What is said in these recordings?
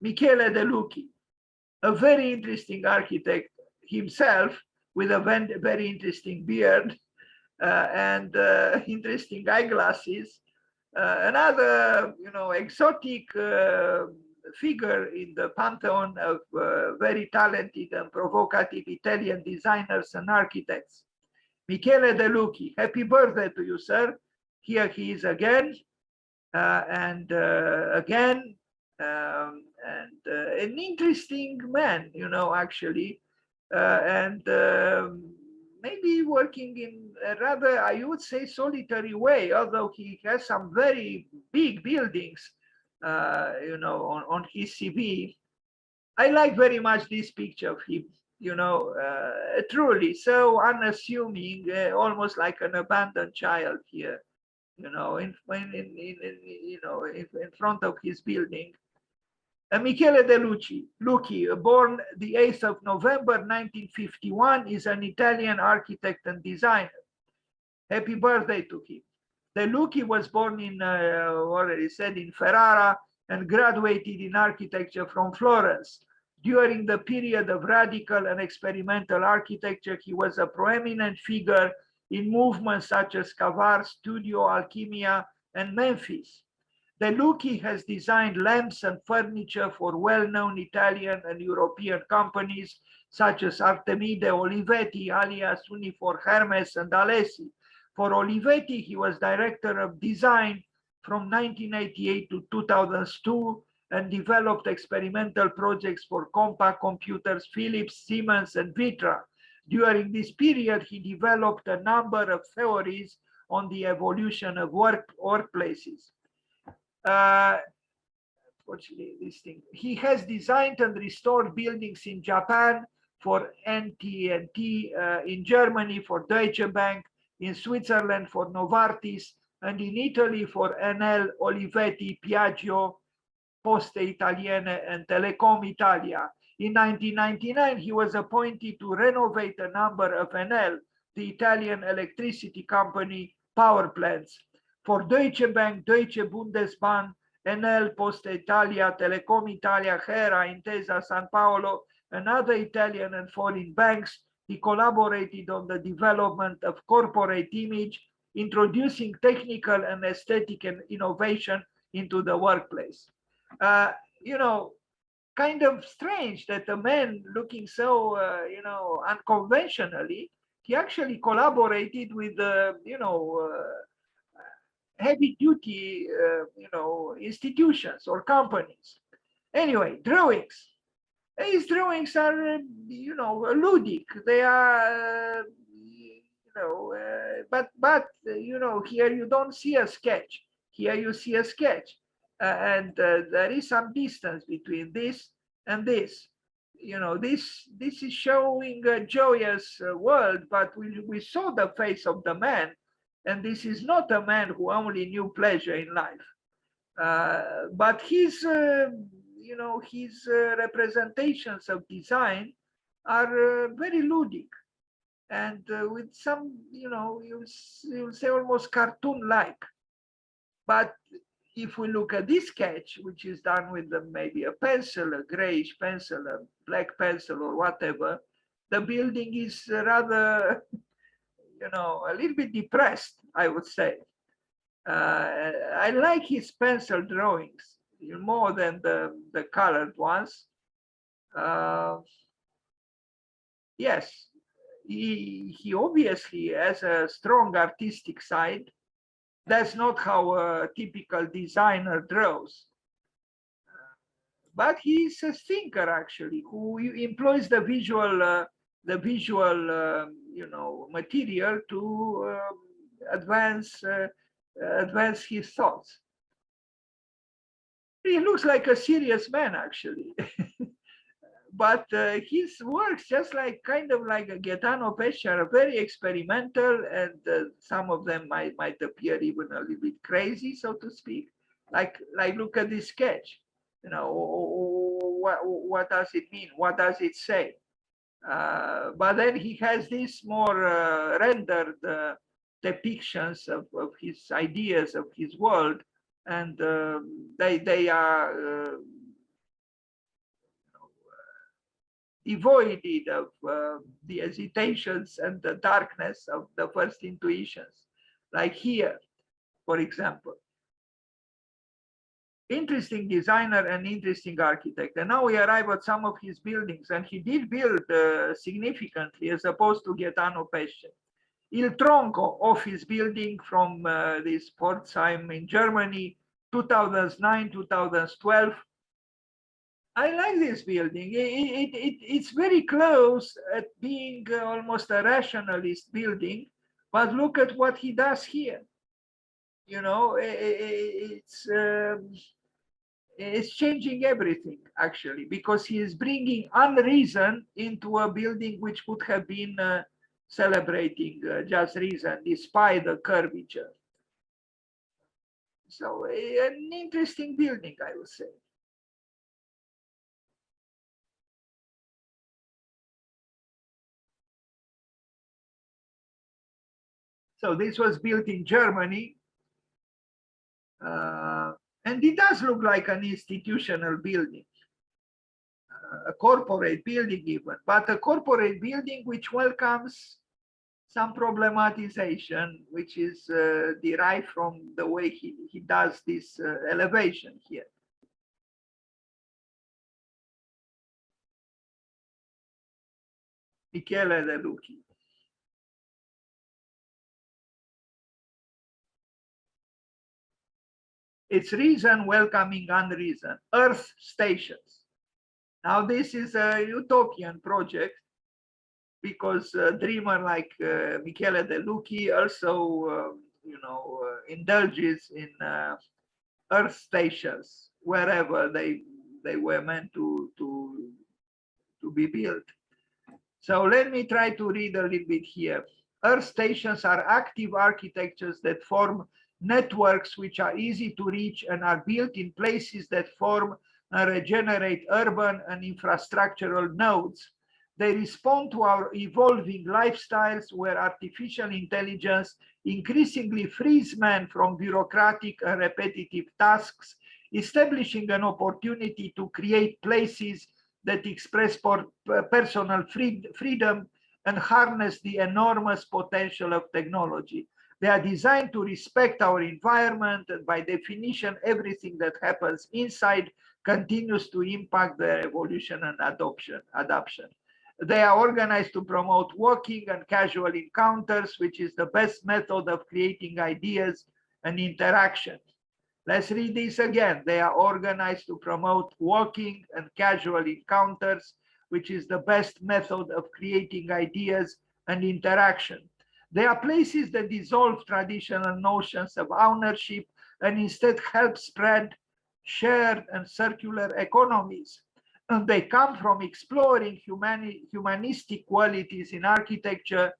Michele de Lucchi, a very interesting architect himself, with a very interesting beard and interesting eyeglasses. Another, exotic figure in the pantheon of very talented and provocative Italian designers and architects. Michele de Lucchi, happy birthday to you, sir. Here he is again, and again, and an interesting man, actually, and maybe working in a rather, I would say, solitary way, although he has some very big buildings, on his CV. I like very much this picture of him, truly so unassuming, almost like an abandoned child here, in front of his building. Michele de Lucchi, born the 8th of November 1951, is an Italian architect and designer. Happy birthday to him. De Lucchi was born in, already said, in Ferrara, and graduated in architecture from Florence. During the period of radical and experimental architecture, he was a prominent figure in movements such as Cavar, Studio, Alchemia, and Memphis. De Lucchi has designed lamps and furniture for well-known Italian and European companies such as Artemide Olivetti, alias Unifor Hermes, and Alessi. For Olivetti, he was director of design from 1988 to 2002 and developed experimental projects for Compaq Computers, Philips, Siemens, and Vitra. During this period, he developed a number of theories on the evolution of workplaces. Fortunately, this thing. He has designed and restored buildings in Japan for NTT, in Germany for Deutsche Bank, in Switzerland for Novartis, and in Italy for Enel, Olivetti, Piaggio, Poste Italiane, and Telecom Italia. In 1999, he was appointed to renovate a number of Enel, the Italian electricity company, power plants. For Deutsche Bank, Deutsche Bundesbahn, Enel, Poste Italia, Telecom Italia, Hera, Intesa San Paolo, and other Italian and foreign banks, he collaborated on the development of corporate image, introducing technical and aesthetic innovation into the workplace. Kind of strange that a man looking so, unconventionally, he actually collaborated with, heavy duty, institutions or companies. Anyway, drawings. His drawings are, ludic. They are, but here you don't see a sketch. Here you see a sketch, and there is some distance between this and this. This is showing a joyous world, but we saw the face of the man, and this is not a man who only knew pleasure in life. But his representations of design are very ludic, and with some, you'll say almost cartoon-like. But if we look at this sketch, which is done with maybe a pencil, a grayish pencil, a black pencil, or whatever, the building is rather, a little bit depressed, I would say. I like his pencil drawings more than the colored ones. Yes, he obviously has a strong artistic side. That's not how a typical designer draws. But he's a thinker, actually, who employs the visual material to advance his thoughts. He looks like a serious man, actually. But his works, just kind of like Gaetano Pesce, are very experimental, and some of them might appear even a little bit crazy, so to speak. Like look at this sketch. What does it mean? What does it say? But then he has these more rendered depictions of his ideas, of his world, and they are devoid of the hesitations and the darkness of the first intuitions, like here, for example. Interesting designer and interesting architect. And now we arrive at some of his buildings, and he did build significantly as opposed to Gaetano Pesce. Il Tronco office building from this Pforzheim in Germany, 2009, 2012. I like this building. It's very close at being almost a rationalist building, but look at what he does here. You know, it's changing everything actually, because he is bringing unreason into a building which would have been celebrating just reason despite the curvature. So an interesting building, I would say. So this was built in Germany. And it does look like an institutional building, a corporate building even, but a corporate building which welcomes some problematization, which is derived from the way he does this elevation here. Michele de Lucchi. It's reason welcoming unreason, Earth stations. Now this is a utopian project, because a dreamer like Michele de Lucchi also, indulges in Earth stations wherever they were meant to be built. So let me try to read a little bit here. Earth stations are active architectures that form networks which are easy to reach and are built in places that form and regenerate urban and infrastructural nodes. They respond to our evolving lifestyles, where artificial intelligence increasingly frees man from bureaucratic and repetitive tasks, establishing an opportunity to create places that express personal freedom and harness the enormous potential of technology. They are designed to respect our environment, and by definition, everything that happens inside continues to impact their evolution and adoption. They are organized to promote walking and casual encounters, which is the best method of creating ideas and interaction. Let's read this again. They are organized to promote walking and casual encounters, which is the best method of creating ideas and interaction. They are places that dissolve traditional notions of ownership and instead help spread shared and circular economies. And they come from exploring humanistic qualities in architecture,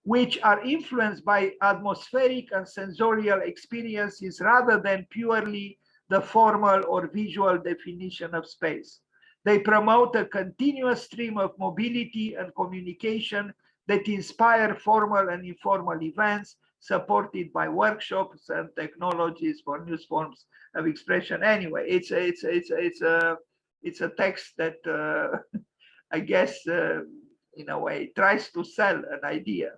which are influenced by atmospheric and sensorial experiences rather than purely the formal or visual definition of space. They promote a continuous stream of mobility and communication that inspire formal and informal events, supported by workshops and technologies for new forms of expression. Anyway, it's a text that I guess in a way tries to sell an idea.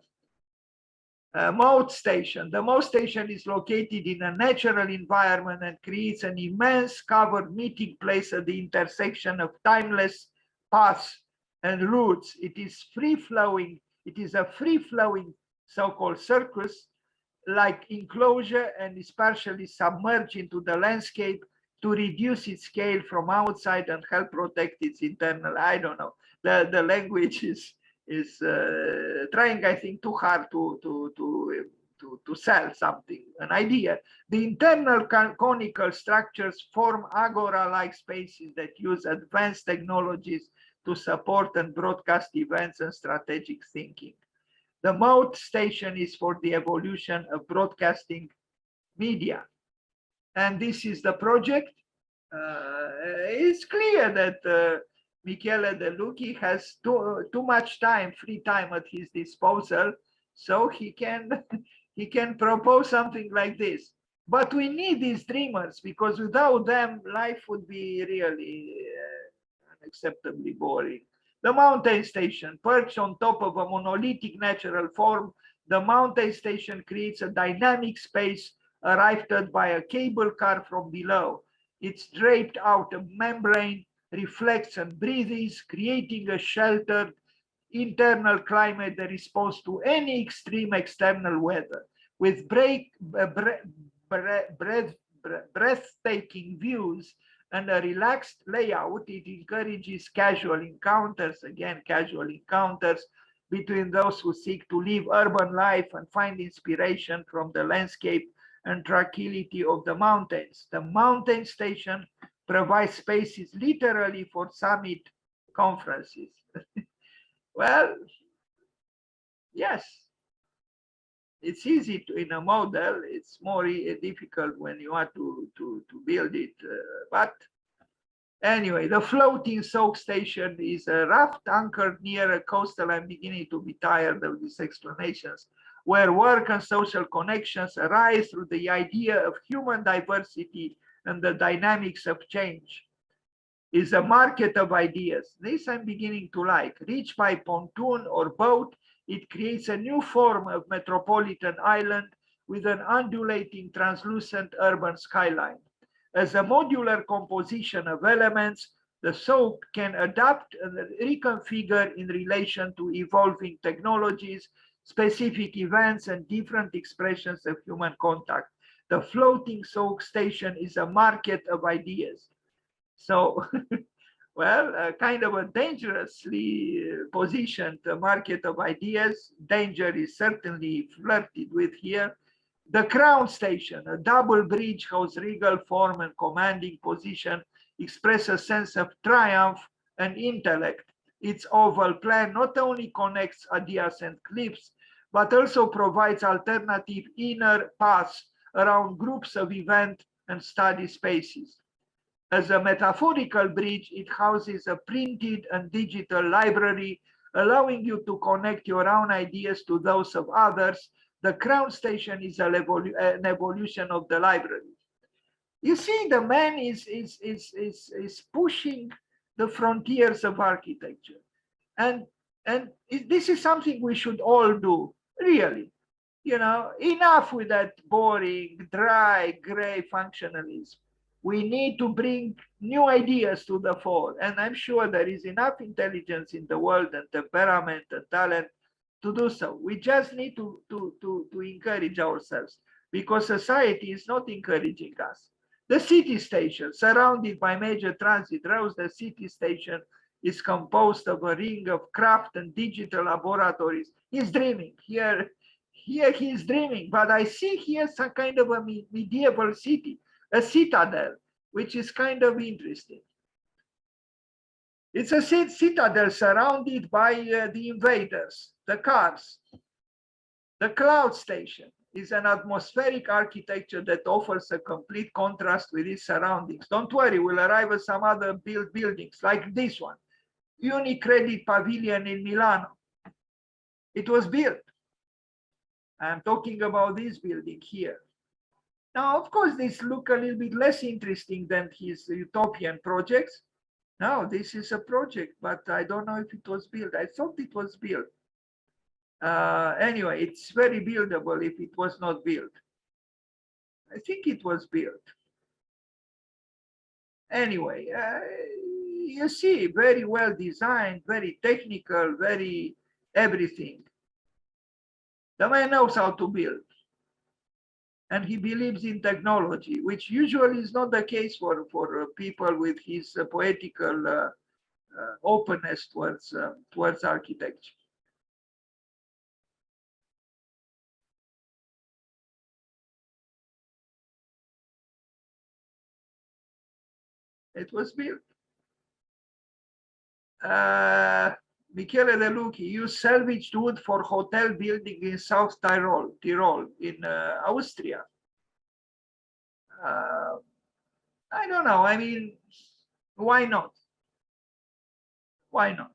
Mode station. The mode station is located in a natural environment and creates an immense covered meeting place at the intersection of timeless paths and routes. It is free-flowing. It is a free-flowing so-called circus-like enclosure and is partially submerged into the landscape to reduce its scale from outside and help protect its internal. I don't know. The language is trying, I think, too hard to sell something, an idea. The internal conical structures form agora-like spaces that use advanced technologies to support and broadcast events and strategic thinking. The mode station is for the evolution of broadcasting media. And this is the project. It's clear that Michele de Lucchi has too much time, free time at his disposal, so he can propose something like this. But we need these dreamers, because without them, life would be really unacceptably boring. The mountain station, perched on top of a monolithic natural form, the mountain station creates a dynamic space arrived at by a cable car from below. It's draped out of membrane, reflects and breathes, creating a sheltered internal climate that responds to any extreme external weather. With breathtaking views and a relaxed layout, it encourages casual encounters, again, casual encounters between those who seek to live urban life and find inspiration from the landscape and tranquility of the mountains. The mountain station provides spaces literally for summit conferences. Well, yes, it's easy to, in a model, it's more difficult when you want to build it. But anyway, the floating soak station is a raft anchored near a coastal. I'm beginning to be tired of these explanations, where work and social connections arise through the idea of human diversity and the dynamics of change. Is a market of ideas. This I'm beginning to like. Reached by pontoon or boat, it creates a new form of metropolitan island with an undulating, translucent urban skyline. As a modular composition of elements, the soap can adapt and reconfigure in relation to evolving technologies, specific events, and different expressions of human contact. The floating soak station is a market of ideas. So, well, kind of a dangerously positioned market of ideas. Danger is certainly flirted with here. The crown station, a double bridge whose regal form and commanding position express a sense of triumph and intellect. Its oval plan not only connects adjacent cliffs, but also provides alternative inner paths around groups of event and study spaces. As a metaphorical bridge, it houses a printed and digital library, allowing you to connect your own ideas to those of others. The crown station is an evolution of the library. You see, the man is pushing the frontiers of architecture. And this is something we should all do, really. You know, enough with that boring, dry, gray functionalism. We need to bring new ideas to the fore. And I'm sure there is enough intelligence in the world and temperament and talent to do so. We just need to encourage ourselves because society is not encouraging us. The city station, surrounded by major transit routes, the city station is composed of a ring of craft and digital laboratories. He's dreaming. Here he's dreaming, but I see here some kind of a medieval city, a citadel, which is kind of interesting. It's a citadel surrounded by the invaders, the cars. The cloud station is an atmospheric architecture that offers a complete contrast with its surroundings. Don't worry, we'll arrive at some other buildings like this one, Unicredit Pavilion in Milano. It was built. I'm talking about this building here. Now, of course, this look a little bit less interesting than his utopian projects. No, this is a project, but I don't know if it was built. I thought it was built. Anyway, it's very buildable if it was not built. I think it was built. Anyway, you see, very well designed, very technical, very everything. The man knows how to build. And he believes in technology, which usually is not the case for people with his poetical openness towards architecture. It was built. Michele de Lucchi used salvaged wood for hotel building in South Tyrol in Austria. I don't know. I mean, why not? Why not?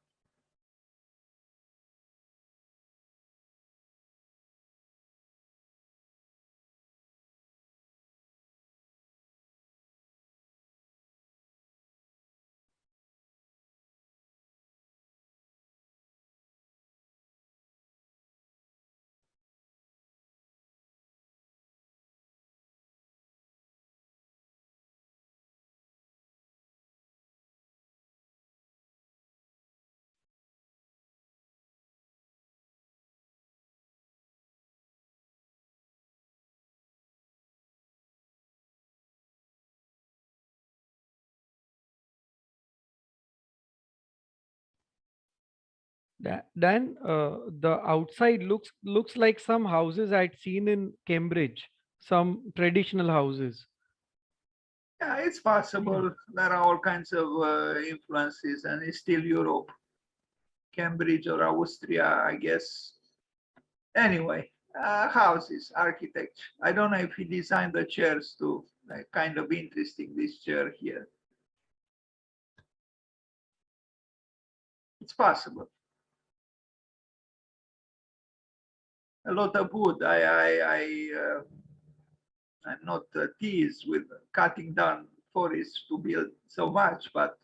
Dan, the outside looks like some houses I'd seen in Cambridge, some traditional houses. Yeah, it's Hmm. possible. There are all kinds of influences, and it's still Europe, Cambridge or Austria, I guess. Anyway, houses, architecture. I don't know if he designed the chairs too. Kind of interesting, this chair here. It's possible. A lot of wood. I'm not teased with cutting down forests to build so much, but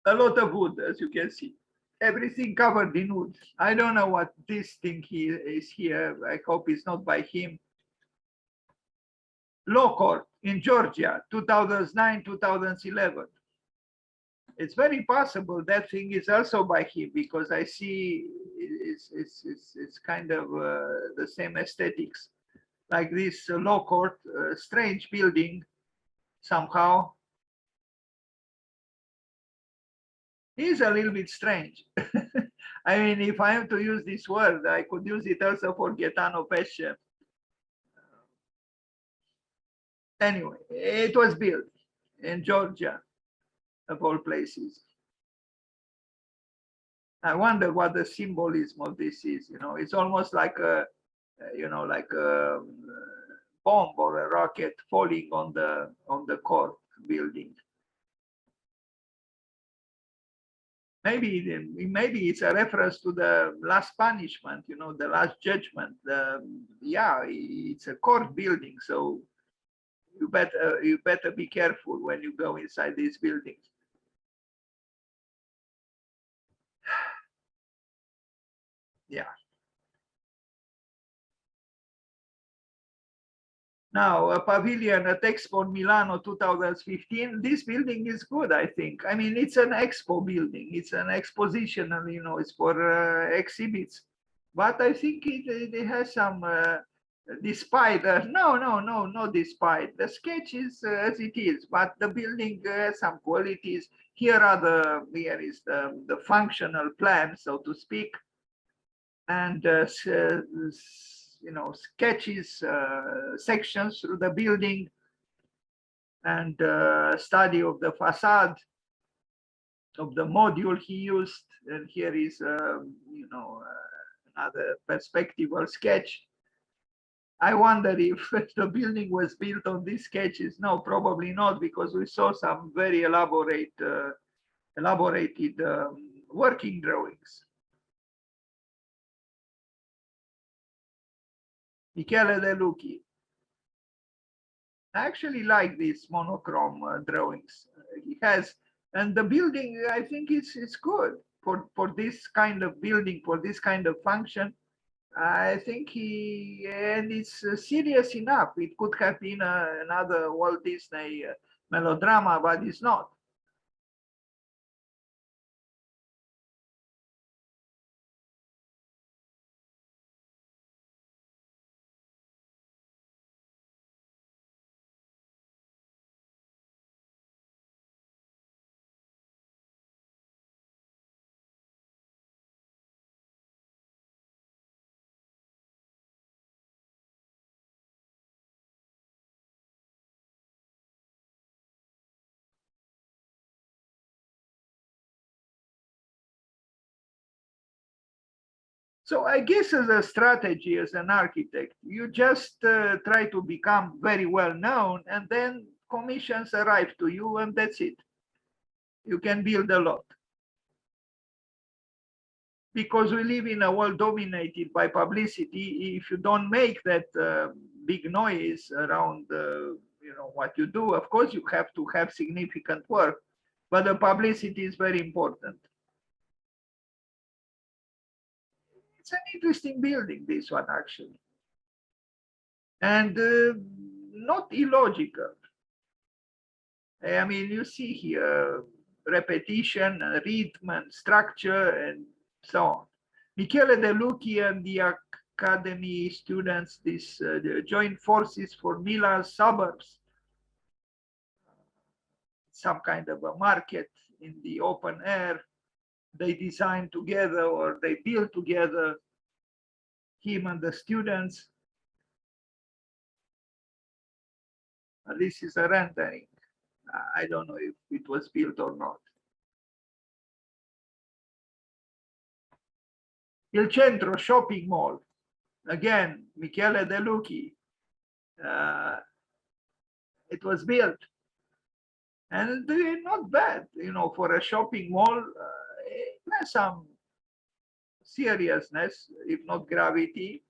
a lot of wood, as you can see. Everything covered in wood. I don't know what this thing is here. I hope it's not by him. Law court in Georgia, 2009, 2011. It's very possible that thing is also by him because I see it's kind of the same aesthetics like this law court, strange building somehow. Is a little bit strange. I mean, if I am to use this word, I could use it also for Gaetano Pesce. Anyway, it was built in Georgia, of all places. I wonder what the symbolism of this is. You know, it's almost like like a bomb or a rocket falling on the court building. Maybe it's a reference to the last punishment, the last judgment. Yeah, it's a court building, so you better be careful when you go inside these buildings. Yeah. Now, a pavilion at Expo Milano 2015. This building is good, I think. I mean, it's an expo building. It's an exposition, and it's for exhibits. But I think it has some, despite, no, despite. The sketch is as it is, but the building has some qualities. Here is the functional plan, so to speak, and sketches, sections through the building, and study of the facade of the module he used. And here is another perspectival sketch. I wonder if the building was built on these sketches. No, probably not, because we saw some very elaborated working drawings. Michele De Lucchi. I actually like these monochrome drawings he has, and the building I think is good for this kind of building, for this kind of function. I think and it's serious enough. It could have been another Walt Disney melodrama, but it's not. So I guess as a strategy, as an architect, you just try to become very well known, and then commissions arrive to you, and that's it. You can build a lot. Because we live in a world dominated by publicity. If you don't make that big noise around what you do, of course you have to have significant work, but the publicity is very important. It's an interesting building, this one, actually, and not illogical. I mean, you see here repetition, rhythm, and structure, and so on. Michele De Lucchi and the academy students, this joined forces for Milan's suburbs, some kind of a market in the open air. they designed together or they built together, him and the students. This is a rendering. I don't know if it was built or not. Il Centro shopping mall. Again, Michele De Lucchi. It was built. And not bad, for a shopping mall. It has some seriousness, if not gravity.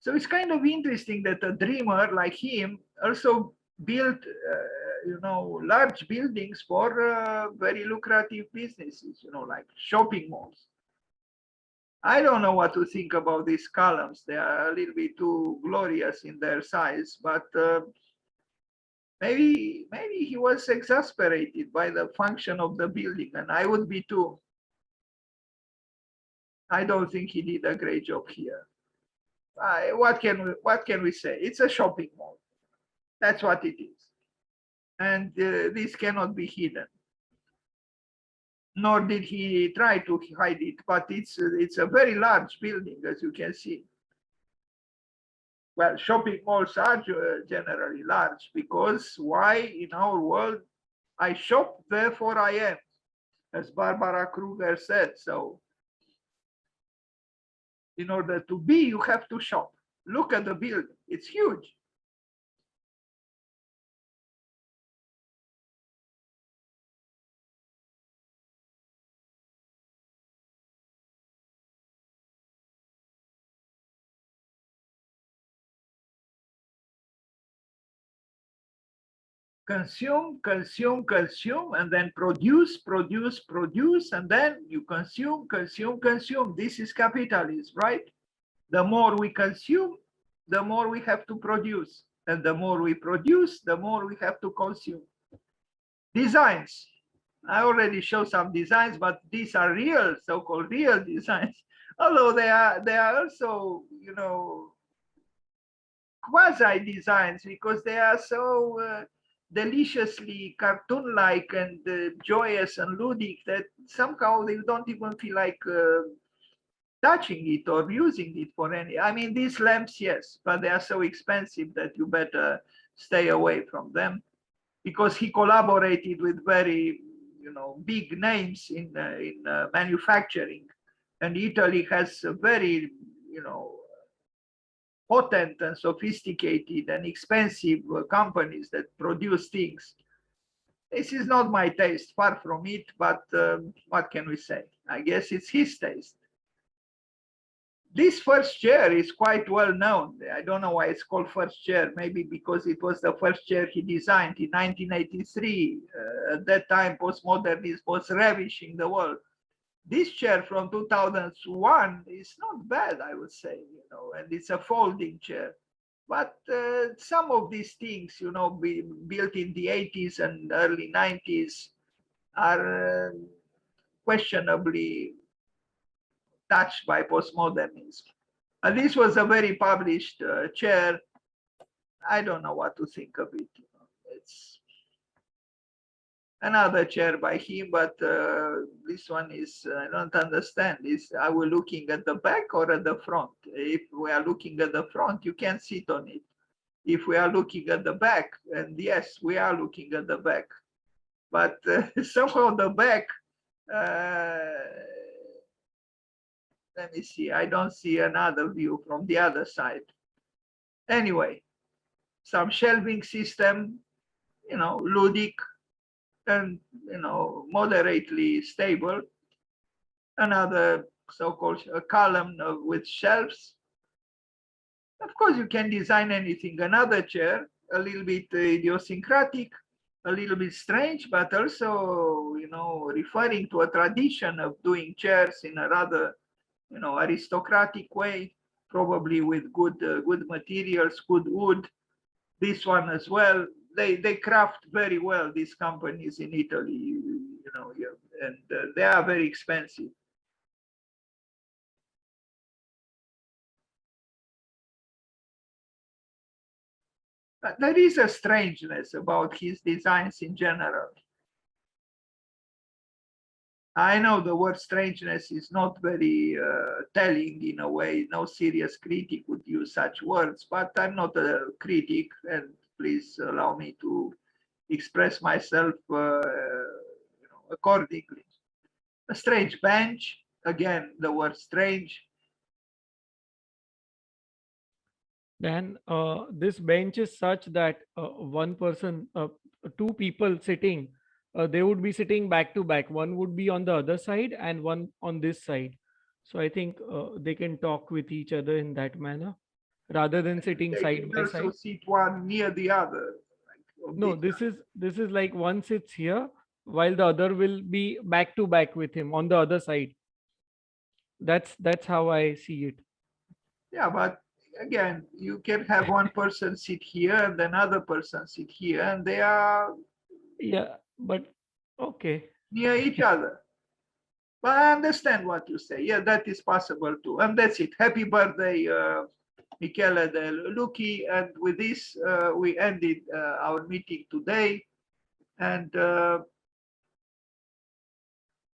So it's kind of interesting that a dreamer like him also built, large buildings for very lucrative businesses, like shopping malls. I don't know what to think about these columns. They are a little bit too glorious in their size, but maybe he was exasperated by the function of the building, and I would be too. I don't think he did a great job here. What can we say? It's a shopping mall. That's what it is, and this cannot be hidden. Nor did he try to hide it, but it's a very large building, as you can see. Well, shopping malls are generally large because why in our world I shop, therefore I am, as Barbara Kruger said. So in order to be, you have to shop. Look at the building, it's huge. Consume, consume, consume, and then produce, produce, produce, and then you consume, consume, consume. This is capitalism, right? The more we consume, the more we have to produce. And the more we produce, the more we have to consume. Designs. I already showed some designs, but these are real, so-called real designs. Although they are also, quasi designs because they are so deliciously cartoon-like and joyous and ludic that somehow you don't even feel like touching it or using it for any. I mean, these lamps, yes, but they are so expensive that you better stay away from them, because he collaborated with very, big names in manufacturing, and Italy has a very, potent and sophisticated and expensive companies that produce things. This is not my taste, far from it, but what can we say? I guess it's his taste. This first chair is quite well known. I don't know why it's called first chair, maybe because it was the first chair he designed in 1983. At that time, postmodernism was ravishing the world. This chair from 2001 is not bad, I would say, and it's a folding chair. But some of these things, built in the 80s and early 90s are questionably touched by postmodernism. This was a very published chair. I don't know what to think of it. It's another chair by him, but this one is, I don't understand. Are we looking at the back or at the front? If we are looking at the front, you can sit on it. If we are looking at the back, and yes, we are looking at the back, but somehow the back, let me see, I don't see another view from the other side. Anyway, some shelving system, ludic and, moderately stable. Another so-called column with shelves. Of course, you can design anything. Another chair, a little bit idiosyncratic, a little bit strange, but also, referring to a tradition of doing chairs in a rather, aristocratic way, probably with good materials, good wood. This one as well. They craft very well, these companies in Italy, and they are very expensive. There is a strangeness about his designs in general. I know the word strangeness is not very telling in a way. No serious critic would use such words, but I'm not a critic, and please allow me to express myself accordingly. A strange bench, again, the word strange. Then this bench is such that two people sitting, they would be sitting back to back. One would be on the other side and one on this side. So I think they can talk with each other in that manner rather than sitting They side can by also side. sit one near the other. No, this is like one sits here while the other will be back to back with him on the other side. That's how I see it. Yeah, but again, you can have one person sit here and another person sit here, and they are Yeah, but okay. near each other. But I understand what you say. Yeah, that is possible too. And that's it. Happy birthday, Michele de Lucchi. And with this, we ended our meeting today. And